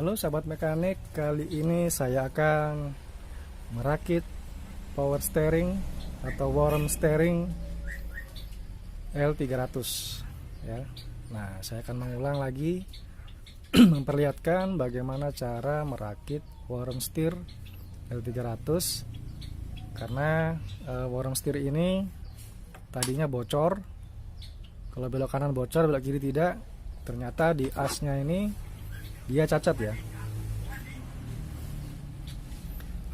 Halo sahabat mekanik, kali ini saya akan merakit power steering atau worm steering L300 ya. Nah, saya akan mengulang lagi memperlihatkan bagaimana cara merakit worm steer L300 karena worm steer ini tadinya bocor. Kalau belok kanan bocor, belok kiri tidak. Ternyata di asnya ini dia cacat ya.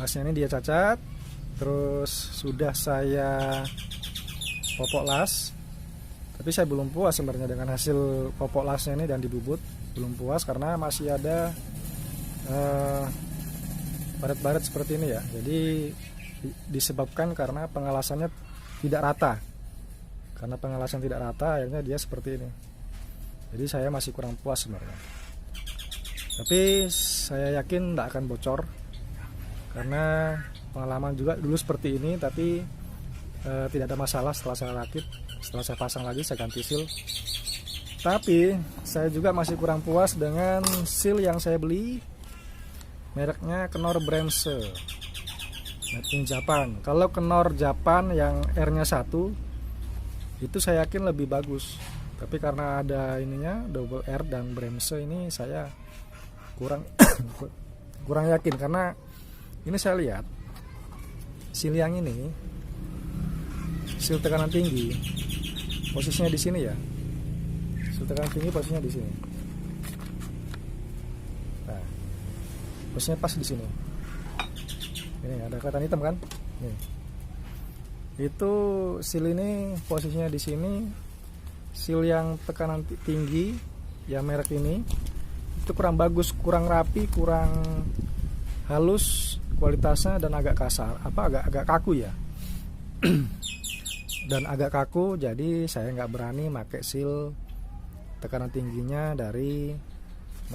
Asnya ini dia cacat. Terus sudah saya popok las, tapi saya belum puas sebenarnya dengan hasil popok lasnya ini dan dibubut. Belum puas karena masih ada baret-baret seperti ini ya. Jadi disebabkan karena pengelasannya tidak rata. Karena pengelasan tidak rata, akhirnya dia seperti ini. Jadi saya masih kurang puas sebenarnya. Tapi saya yakin tidak akan bocor karena pengalaman juga dulu seperti ini, tapi tidak ada masalah setelah saya rakit. Setelah saya pasang lagi, saya ganti seal. Tapi saya juga masih kurang puas dengan seal yang saya beli, mereknya Knorr Bremse, made in Japan. Kalau Knorr Japan yang R-nya 1 itu saya yakin lebih bagus, tapi karena ada ininya double R dan Bremse ini saya kurang yakin karena ini saya lihat seal yang ini, seal tekanan tinggi posisinya di sini ya. Seal tekanan tinggi posisinya di sini. Nah, posisinya pas di sini. Ini ada kelihatan hitam kan? Nih. Itu seal ini posisinya di sini. Seal yang tekanan tinggi yang merek ini itu kurang bagus, kurang rapi, kurang halus kualitasnya dan agak kasar, agak kaku ya. Dan agak kaku, jadi saya nggak berani pakai seal tekanan tingginya dari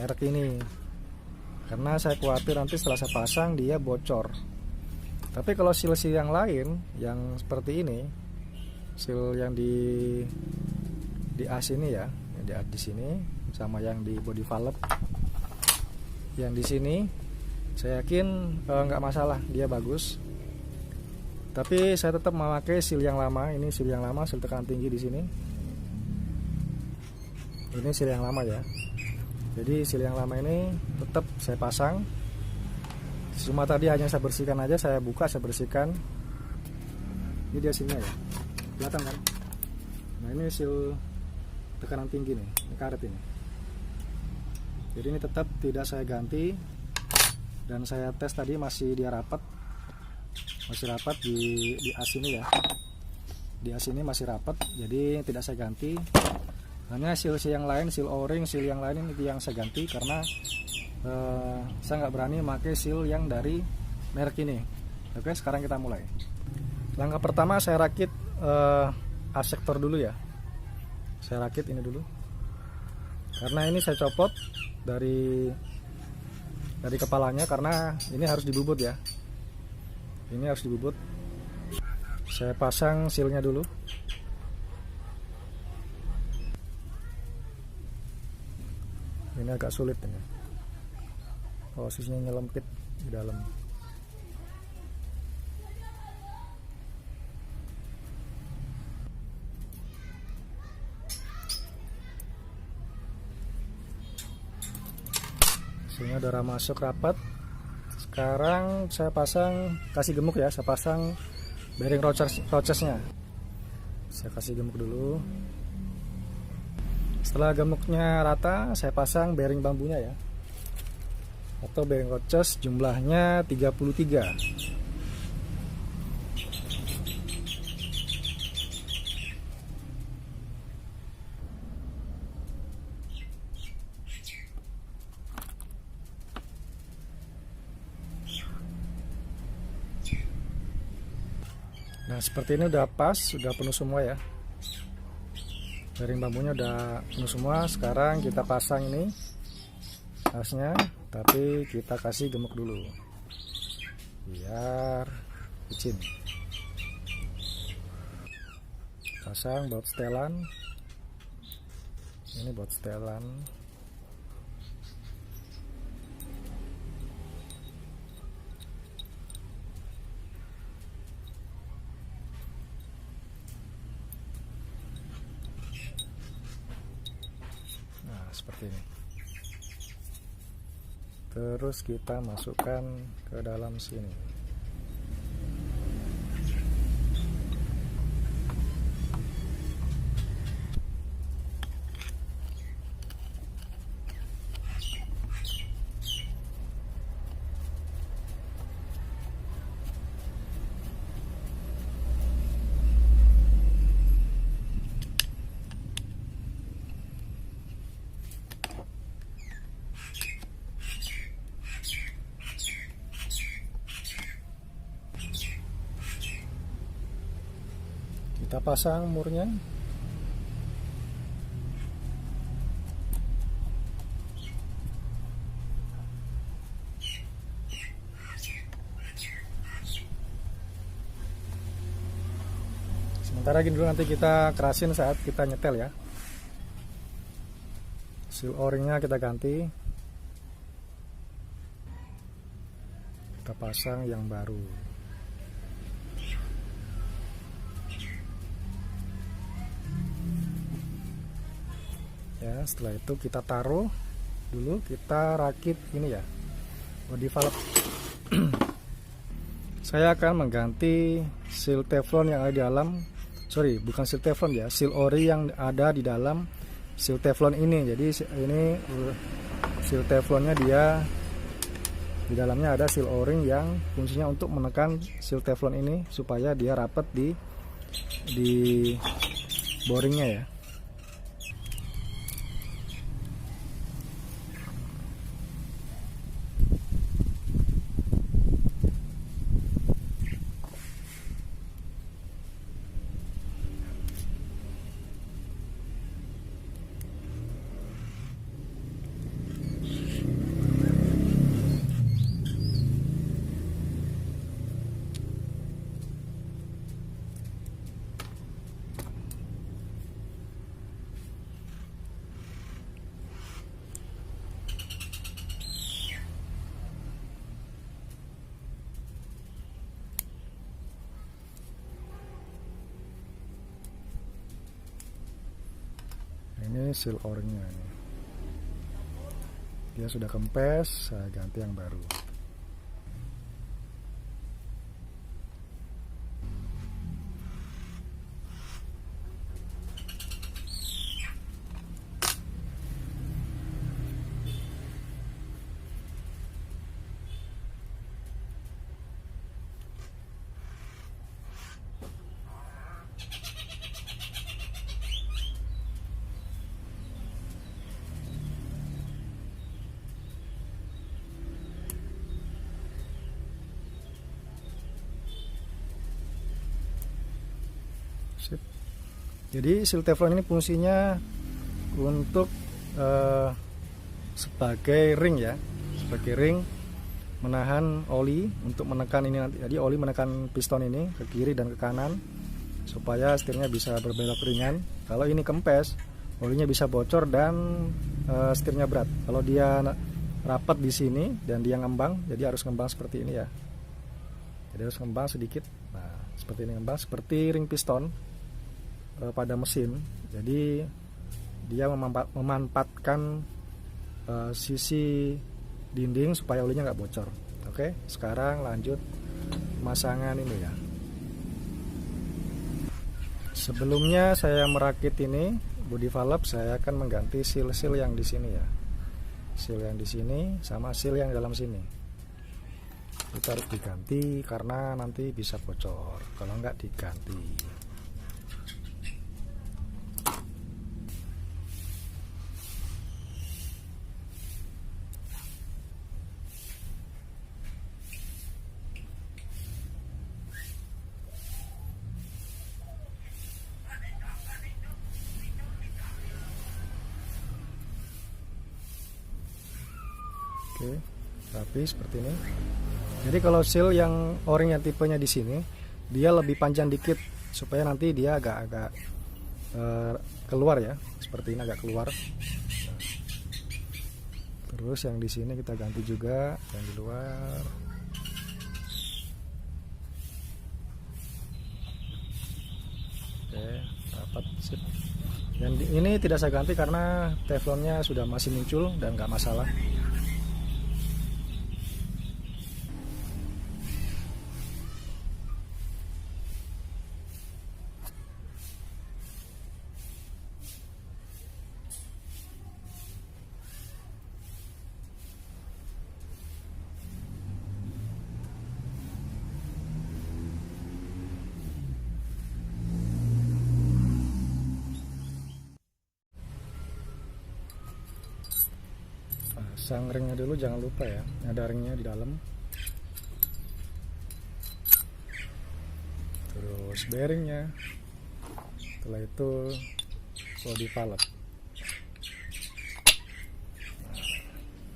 merek ini karena saya khawatir nanti setelah saya pasang dia bocor. Tapi kalau seal yang lain yang seperti ini, seal yang di as ini ya, yang di sini sama yang di body valve yang di sini, saya yakin nggak masalah, dia bagus. Tapi saya tetap memakai seal yang lama. Ini seal yang lama, seal tekanan tinggi di sini. Ini seal yang lama ya. Jadi seal yang lama ini tetap saya pasang. Cuma tadi hanya saya bersihkan aja, saya buka, saya bersihkan. Ini dia sealnya ya, kelihatan kan? Nah, ini seal tekanan tinggi nih, ini karet ini. Jadi ini tetap tidak saya ganti, dan saya tes tadi masih dia rapat, masih rapat di as ini ya. Di as ini masih rapat, jadi tidak saya ganti. Hanya seal yang lain, seal o-ring, seal yang lain ini yang saya ganti karena saya nggak berani pakai seal yang dari merek ini. Oke, sekarang kita mulai. Langkah pertama saya rakit as sektor dulu ya. Saya rakit ini dulu. Karena ini saya copot dari kepalanya karena ini harus dibubut ya. Ini harus dibubut. Saya pasang sealnya dulu. Ini agak sulit ini. Posisinya nyelempit di dalam. Sealnya udah masuk rapat. Sekarang saya pasang, kasih gemuk ya. Saya pasang bearing rochesnya. Saya kasih gemuk dulu. Setelah gemuknya rata, saya pasang bearing bambunya ya, atau bearing roches, jumlahnya 33. Nah, seperti ini udah pas, udah penuh semua ya. Bearing bambunya udah penuh semua. Sekarang kita pasang ini asnya, tapi kita kasih gemuk dulu biar licin. Pasang baut setelan. Ini baut setelan. seperti ini. Terus kita masukkan ke dalam sini. Kita pasang murnya. Sementara gini dulu, nanti kita kerasin saat kita nyetel ya. Seal o-ringnya kita ganti. Kita pasang yang baru. Ya, setelah itu kita taruh dulu, kita rakit ini ya, body valve. Saya akan mengganti seal teflon yang ada di dalam, bukan seal teflon ya, seal ori yang ada di dalam seal teflon ini. Jadi ini seal teflonnya, dia di dalamnya ada seal o-ring yang fungsinya untuk menekan seal teflon ini supaya dia rapat di boringnya ya. Ini seal o-ringnya, dia sudah kempes, saya ganti yang baru. Jadi seal teflon ini fungsinya untuk sebagai ring ya, sebagai ring menahan oli untuk menekan ini nanti. Jadi oli menekan piston ini ke kiri dan ke kanan supaya setirnya bisa berbelok ringan. Kalau ini kempes, olinya bisa bocor dan setirnya berat. Kalau dia rapat di sini dan dia ngembang, jadi harus ngembang seperti ini ya. Jadi harus ngembang sedikit. Nah, seperti ini, ngembang seperti ring piston pada mesin. Jadi dia memanfaatkan sisi dinding supaya olinya nggak bocor. Oke, sekarang lanjut pemasangan ini ya. Sebelumnya saya merakit ini body valve, saya akan mengganti seal-seal yang di sini ya. Seal yang di sini sama seal yang dalam sini. Itu harus diganti karena nanti bisa bocor kalau nggak diganti. Oke, rapi seperti ini. Jadi kalau seal yang o-ring yang tipenya di sini, dia lebih panjang dikit supaya nanti dia agak keluar ya, seperti ini agak keluar. Terus yang di sini kita ganti juga yang di luar. Oke, rapat sip. Dan ini tidak saya ganti karena teflonnya sudah masih muncul dan nggak masalah. Pasang ringnya dulu, jangan lupa ya, ada ringnya di dalam. Terus bearingnya, setelah itu body valve.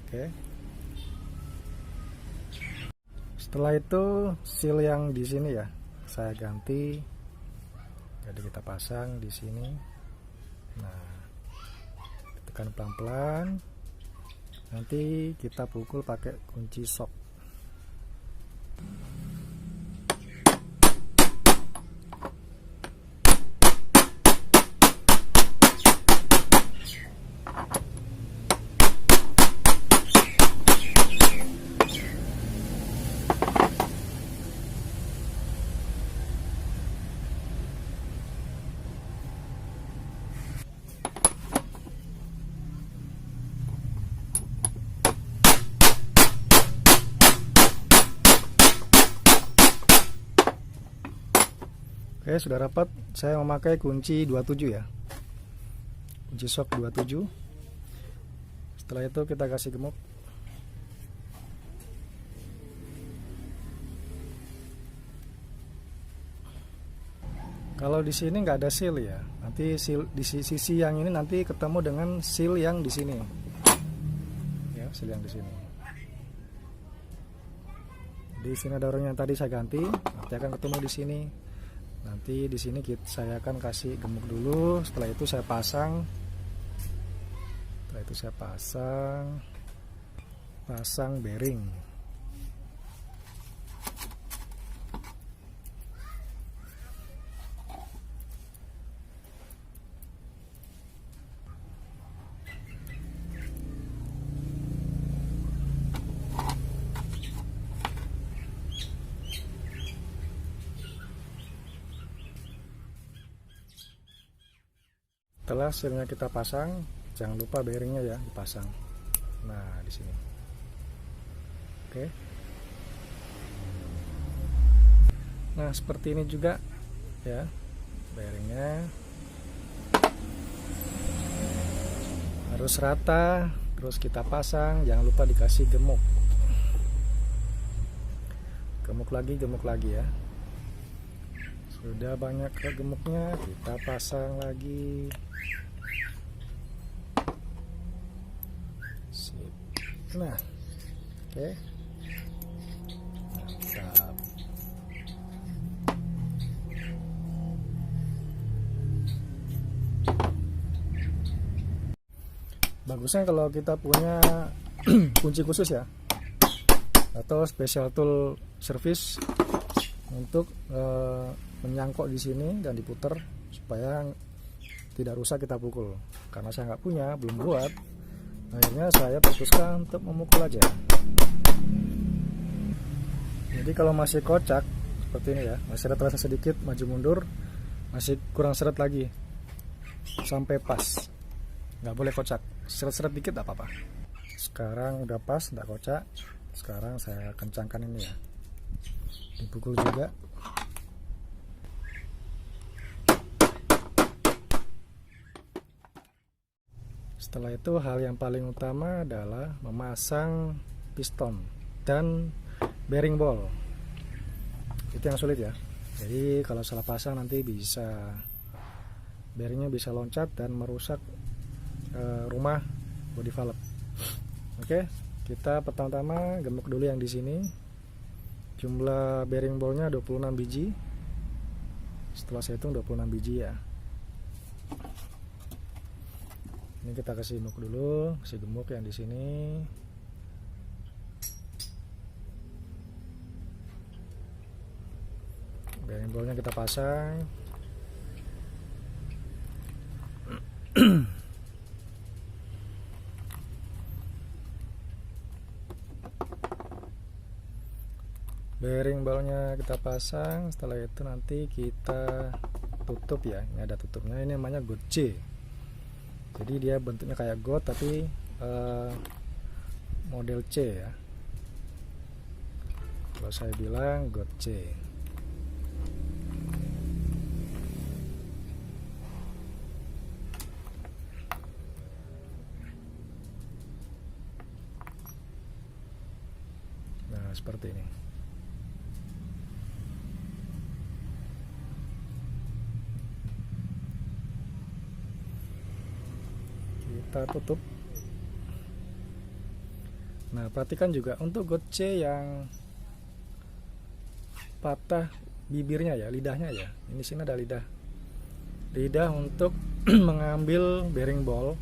Oke. Setelah itu seal yang di sini ya, saya ganti. Jadi kita pasang di sini. Nah, tekan pelan-pelan. Nanti kita pukul pakai kunci sok. Oke, sudah rapat. Saya memakai kunci 27 ya. Kunci sok 27. Setelah itu kita kasih gemuk. Kalau di sini nggak ada seal ya. Nanti seal di sisi yang ini nanti ketemu dengan seal yang di sini. Ya, seal yang di sini. Di sini ada orang yang tadi saya ganti, nanti akan ketemu di sini. Nanti di sini saya akan kasih gemuk dulu. Setelah itu saya pasang. Pasang bearing. Setelah sealnya kita pasang, jangan lupa bearingnya ya dipasang. Nah, di sini. Oke. Nah, seperti ini juga ya bearingnya. Harus rata, terus kita pasang, jangan lupa dikasih gemuk. Gemuk lagi ya. Sudah banyak gemuknya, kita pasang lagi. Sip. Nah, oke. Mantap. Bagusnya kalau kita punya kunci khusus ya, atau special tool service untuk menyangkut di sini dan diputar supaya tidak rusak kita pukul. Karena saya nggak punya, belum buat, akhirnya saya putuskan untuk memukul aja. Jadi kalau masih kocak seperti ini ya, masih ada terasa sedikit maju mundur, masih kurang seret lagi sampai pas, nggak boleh kocak. Seret-seret dikit nggak apa-apa. Sekarang udah pas, nggak kocak. Sekarang saya kencangkan ini ya, dipukul juga. Setelah itu hal yang paling utama adalah memasang piston dan bearing ball. Itu yang sulit ya. Jadi kalau salah pasang nanti bisa bearingnya bisa loncat dan merusak rumah body valve. Oke, kita pertama-tama gemuk dulu yang di sini. Jumlah bearing ballnya 26 biji. Setelah saya hitung 26 biji ya. Ini kita kasih gemuk dulu, kasih gemuk yang di sini. Bearing ballnya kita pasang. bearing ballnya kita pasang. Setelah itu nanti kita tutup ya, ini ada tutupnya, ini namanya got C. Jadi dia bentuknya kayak got tapi model C ya, kalau saya bilang got C. Nah seperti ini. Kita tutup. Nah perhatikan juga untuk got C yang patah bibirnya ya, lidahnya ya, ini sini ada lidah untuk mengambil bearing ball.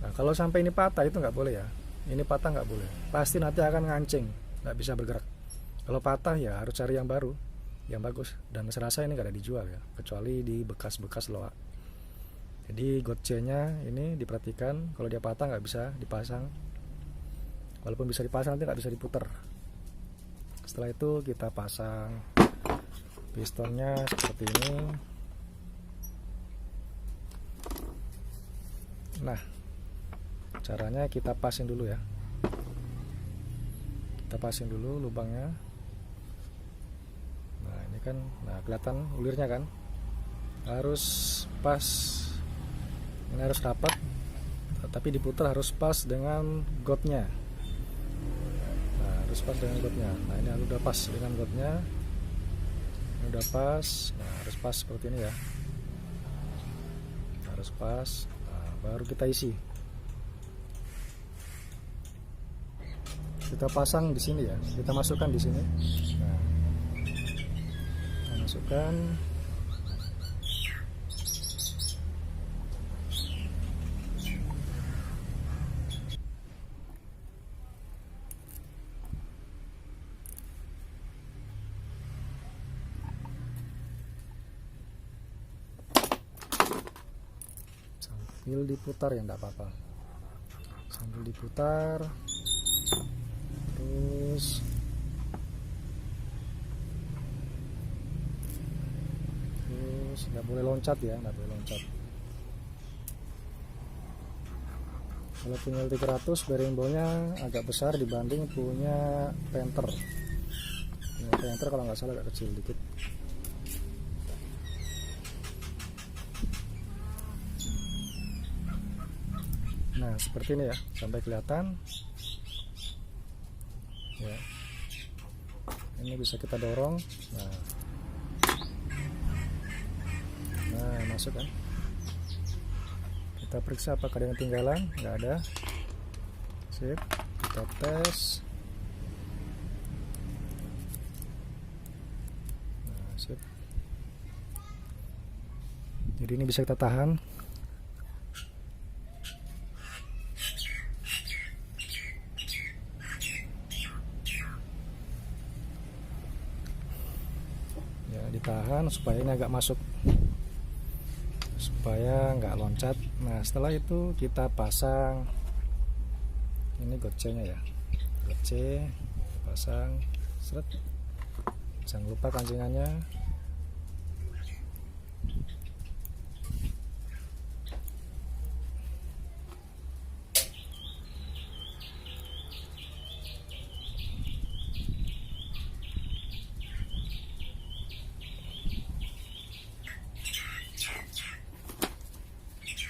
Nah kalau sampai ini patah itu nggak boleh ya, ini patah nggak boleh, pasti nanti akan ngancing, nggak bisa bergerak. Kalau patah ya harus cari yang baru, yang bagus, dan saya rasa ini nggak ada dijual ya, kecuali di bekas-bekas loak. Jadi got C nya ini diperhatikan, kalau dia patah nggak bisa dipasang, walaupun bisa dipasang nanti nggak bisa diputar. Setelah itu kita pasang pistonnya seperti ini. Nah caranya kita pasin dulu ya, kita pasin dulu lubangnya. Nah ini kan, nah kelihatan ulirnya kan, harus pas, ini harus rapat, tapi diputar harus pas dengan gotnya. Nah harus pas dengan gotnya. Nah ini udah pas dengan gotnya, ini udah pas. Nah harus pas seperti ini ya, harus pas. Nah, baru kita isi, kita pasang di sini ya, kita masukkan di sini. Nah kita masukkan. Sambil diputar ya, enggak apa-apa, sambil diputar terus. Nggak boleh loncat ya, nggak boleh loncat. Kalau punya L300 bearing ballnya agak besar dibanding punya Panther. Punya Panther kalau nggak salah agak kecil dikit. Nah seperti ini ya, sampai kelihatan ya. Ini bisa kita dorong. Nah masuk kan, kita periksa apakah ada yang ketinggalan. Nggak ada, sip. Kita tes. Nah, sip. Jadi ini bisa kita tahan. Ya ditahan supaya ini agak masuk, supaya nggak loncat. Nah setelah itu kita pasang ini got C nya ya, got C pasang, seret. Jangan lupa kancingannya.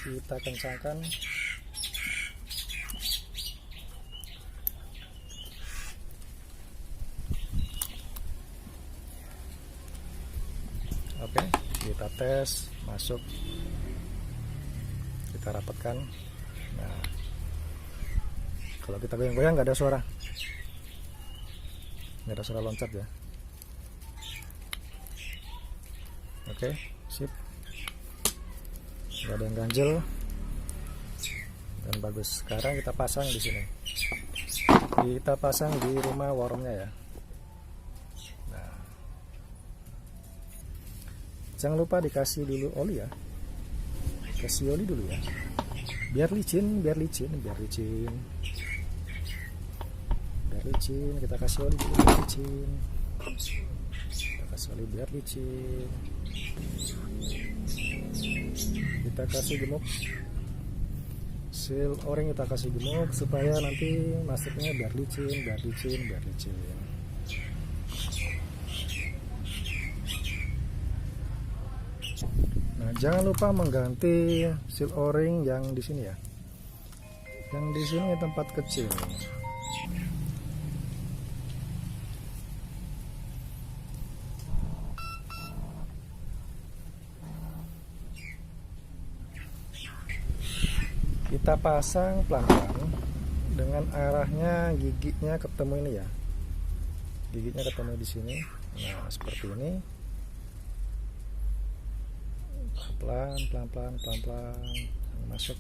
Kita kencangkan. Oke, kita tes, masuk. Kita rapatkan. Nah, kalau kita goyang-goyang nggak ada suara, nggak ada suara loncat ya. Oke, sip. Nggak ada yang ganjel dan bagus. Sekarang kita pasang di sini, kita pasang di rumah wormnya ya. Nah, jangan lupa dikasih dulu oli ya, kasih oli dulu ya, biar licin. Kita kasih oli dulu biar licin. Kita kasih oli biar licin. Kita kasih gemuk seal o-ring, kita kasih gemuk supaya nanti masuknya biar licin, biar licin, biar licin. Nah, jangan lupa mengganti seal o-ring yang di sini ya. Yang di sini tempat kecil. Kita pasang pelan-pelan dengan arahnya giginya ketemu ini ya. Giginya ketemu di sini. Nah, seperti ini. Pelan-pelan masuk.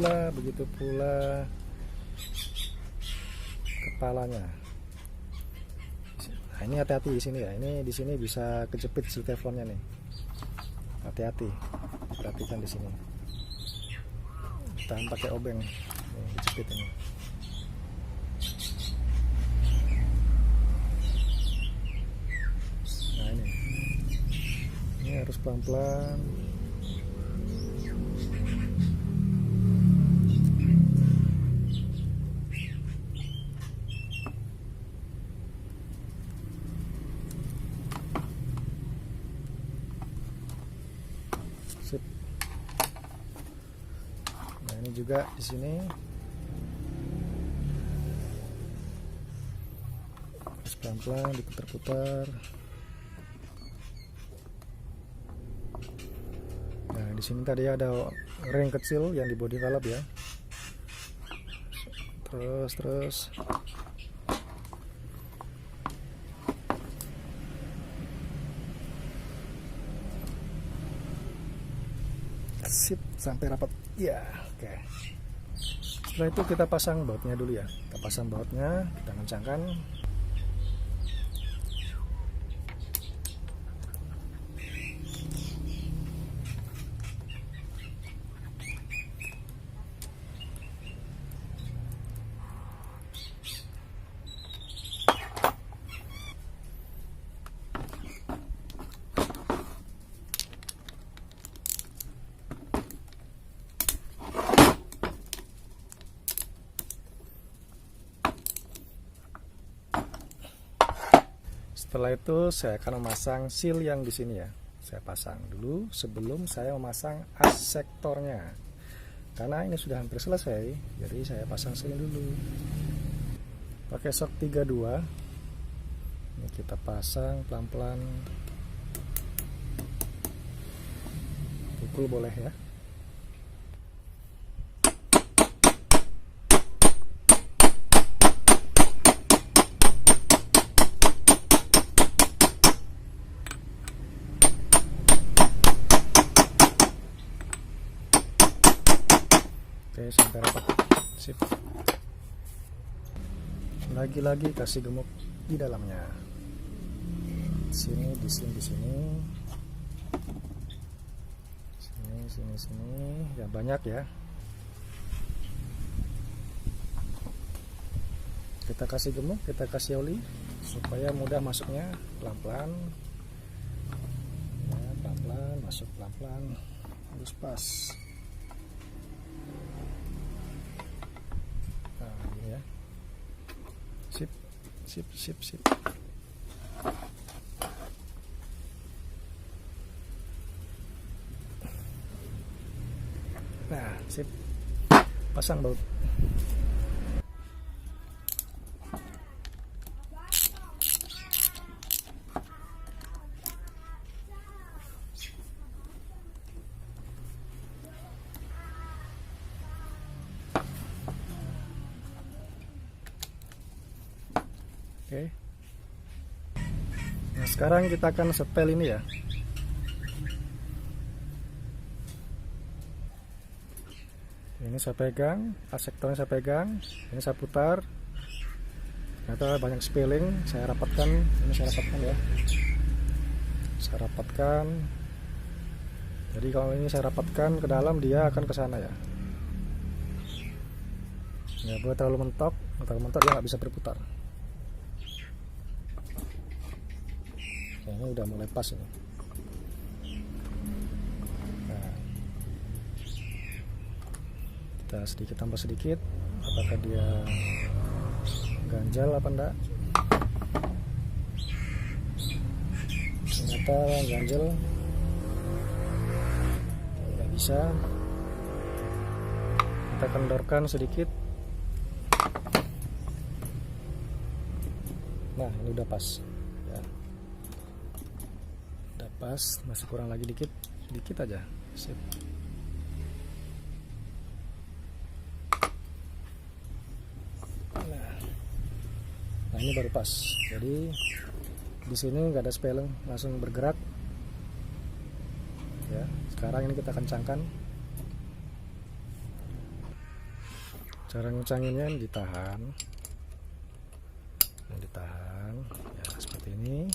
Nah, begitu pula kepalanya. Nah, ini hati-hati di sini ya. Ini di sini bisa kejepit si teflonnya nih. Hati-hati, perhatikan di sini. Tahan pakai obeng, dijepit ini. Nah ini harus pelan-pelan. Nah ini juga di sini harus pelan-pelan diputar-putar. Nah di sini tadi ada ring kecil yang di body valve ya. Terus sip sampai rapat ya. Oke, setelah itu kita pasang bautnya dulu ya. Kita pasang bautnya, kita kencangkan. Setelah itu saya akan memasang seal yang di sini ya. Saya pasang dulu sebelum saya memasang as sektornya. Karena ini sudah hampir selesai, jadi saya pasang seal dulu. Pakai sok 32. Ini kita pasang pelan-pelan. Pukul boleh ya. Oke, sampai rapat. Sip. Lagi-lagi kasih gemuk di dalamnya. Sini, di sini. Sini. Ya banyak ya. Kita kasih gemuk, kita kasih oli supaya mudah masuknya. Pelan-pelan. Ya, pelan-pelan, masuk pelan-pelan. Harus pas. Ya. Sip. Nah, sip. Pasang baut. Oke. Nah, sekarang kita akan setel ini ya. Ini saya pegang, as sektornya saya pegang, ini saya putar. Ternyata banyak spilling, saya rapatkan. Ini saya rapatkan ya. Saya rapatkan. Jadi kalau ini saya rapatkan ke dalam, dia akan ke sana ya. nggak boleh terlalu mentok. Terlalu mentok dia nggak bisa berputar. Ini udah mulai pas ini. Nah, kita sedikit tambah sedikit, apakah dia ganjal apa enggak. Ternyata ganjel, nggak bisa. Kita kendorkan sedikit. Nah, ini udah pas ya. Udah pas, masih kurang lagi dikit aja. Sip. Nah, ini baru pas. Jadi di sini nggak ada spelling, langsung bergerak. Ya, sekarang ini kita kencangkan. Cara ngencanginnya ditahan, ya seperti ini.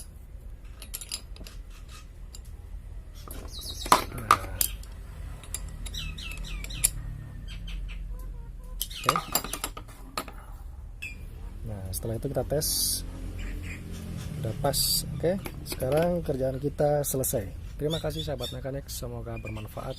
Nah, oke. Nah, setelah itu kita tes, udah pas. Oke, sekarang kerjaan kita selesai. Terima kasih sahabat mekanik, semoga bermanfaat.